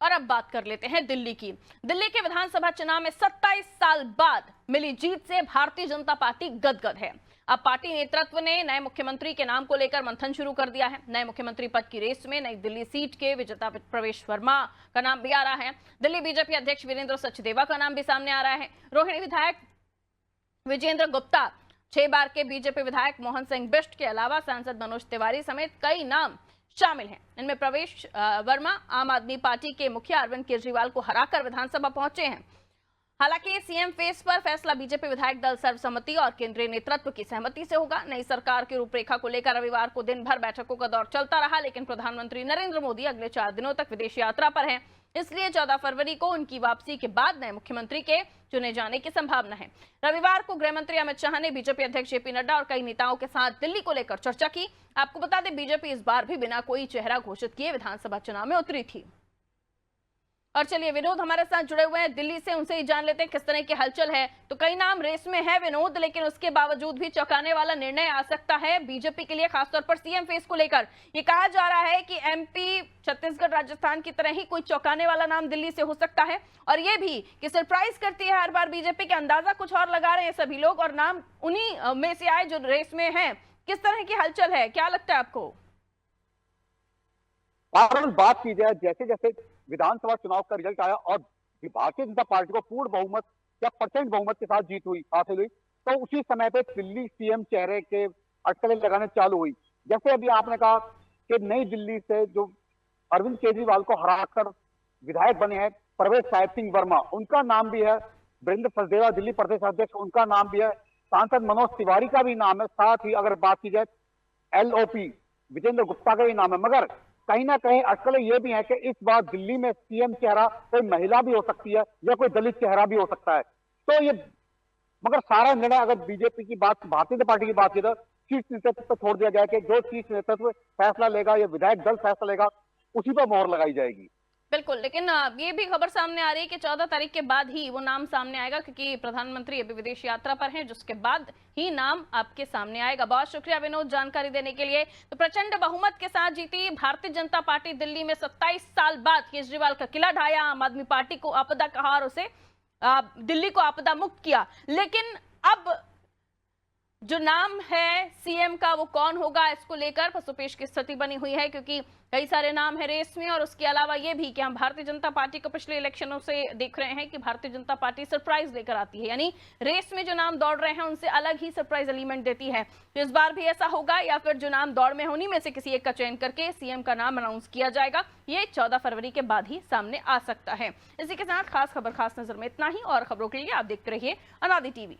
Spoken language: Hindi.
और अब बात कर लेते हैं दिल्ली की। दिल्ली के विधानसभा चुनाव में 27 साल बाद मिली जीत से भारतीय जनता पार्टी गदगद है। अब पार्टी नेतृत्व ने नए मुख्यमंत्री के नाम को लेकर मंथन शुरू कर दिया है। नए मुख्यमंत्री पद की रेस में नई दिल्ली सीट के विजेता प्रवेश वर्मा का नाम भी आ रहा है। दिल्ली बीजेपी अध्यक्ष वीरेंद्र सचदेवा का नाम भी सामने आ रहा है। रोहिणी विधायक विजेंद्र गुप्ता, 6 बार के बीजेपी विधायक मोहन सिंह बिष्ट के अलावा सांसद मनोज तिवारी समेत कई नाम शामिल हैं। इनमें प्रवेश वर्मा आम आदमी पार्टी के मुखिया अरविंद केजरीवाल को हराकर विधानसभा पहुंचे हैं। हालांकि सीएम फेस पर फैसला बीजेपी विधायक दल सर्वसम्मति और केंद्रीय नेतृत्व की सहमति से होगा। नई सरकार की रूपरेखा को लेकर रविवार को दिन भर बैठकों का दौर चलता रहा, लेकिन प्रधानमंत्री नरेंद्र मोदी अगले 4 दिनों तक विदेश यात्रा पर हैं। इसलिए 14 फरवरी को उनकी वापसी के बाद नए मुख्यमंत्री के चुने जाने की संभावना है। रविवार को गृह मंत्री अमित शाह ने बीजेपी अध्यक्ष जेपी नड्डा और कई नेताओं के साथ दिल्ली को लेकर चर्चा की। आपको बता दें, बीजेपी इस बार भी बिना कोई चेहरा घोषित किए विधानसभा चुनाव में उतरी थी। और चलिए, विनोद हमारे साथ जुड़े हुए हैं दिल्ली से, उनसे ही जान लेते हैं किस तरह की हलचल है। तो कई नाम रेस में है विनोद, लेकिन उसके बावजूद भी चौंकाने वाला निर्णय आ सकता है बीजेपी के लिए, खासतौर पर सीएम फेस को लेकर। ये कहा जा रहा है कि एमपी, छत्तीसगढ़, राजस्थान की तरह ही कोई चौंकाने वाला नाम दिल्ली से हो सकता है। और ये भी कि सरप्राइज करती है हर बार बीजेपी के, अंदाजा कुछ और लगा रहे हैं सभी लोग और नाम उन्हीं में से आए जो रेस में है। किस तरह की हलचल है, क्या लगता है आपको? बात की जाए, जैसे जैसे विधानसभा चुनाव का रिजल्ट आया और भारतीय जनता पार्टी को पूर्ण बहुमत या परसेंट बहुमत के साथ जीत हासिल हुई, तो उसी समय पे दिल्ली सीएम चेहरे के अटकलें लगाने चालू हुई। जैसे अभी आपने कहा कि नई दिल्ली से जो अरविंद केजरीवाल को हराकर विधायक बने हैं प्रवेश सिंह वर्मा, उनका नाम भी है। वीरेंद्र सचदेवा दिल्ली प्रदेश अध्यक्ष, उनका नाम भी है। सांसद मनोज तिवारी का भी नाम है। साथ ही अगर बात की जाए एलओपी विजेंद्र गुप्ता का भी नाम है। मगर कहीं ना कहीं अटकलें ये भी है कि इस बार दिल्ली में सीएम चेहरा कोई महिला भी हो सकती है या कोई दलित चेहरा भी हो सकता है। तो ये मगर सारा निर्णय अगर बीजेपी की बात, भारतीय जनता पार्टी की बात की तो शीर्ष नेतृत्व पर छोड़ दिया गया कि जो शीर्ष नेतृत्व फैसला लेगा या विधायक दल फैसला लेगा उसी पर मोहर लगाई जाएगी। बिल्कुल, लेकिन ये भी खबर सामने आ रही है कि 14 तारीख के बाद ही वो नाम सामने आएगा, क्योंकि प्रधानमंत्री अभी विदेश यात्रा पर हैं, जिसके बाद ही नाम आपके सामने आएगा। बहुत शुक्रिया विनोद जानकारी देने के लिए। तो प्रचंड बहुमत के साथ जीती भारतीय जनता पार्टी दिल्ली में 27 साल बाद केजरीवाल का किला ढाया, आम आदमी पार्टी को आपदा कहा और उसे दिल्ली को आपदा मुक्त किया। लेकिन अब जो नाम है सीएम का वो कौन होगा, इसको लेकर पसोपेश की स्थिति बनी हुई है, क्योंकि कई सारे नाम है रेस में। और उसके अलावा ये भी कि हम भारतीय जनता पार्टी को पिछले इलेक्शनों से देख रहे हैं कि भारतीय जनता पार्टी सरप्राइज लेकर आती है, यानी रेस में जो नाम दौड़ रहे हैं उनसे अलग ही सरप्राइज एलिमेंट देती है। तो इस बार भी ऐसा होगा या फिर जो नाम दौड़ में उन्हीं में से किसी एक का चयन करके सीएम का नाम अनाउंस किया जाएगा। ये 14 फरवरी के बाद ही सामने आ सकता है। इसी के साथ खास खबर खास नजर में इतना ही, और खबरों के लिए आप देखते रहिए अनादि टीवी।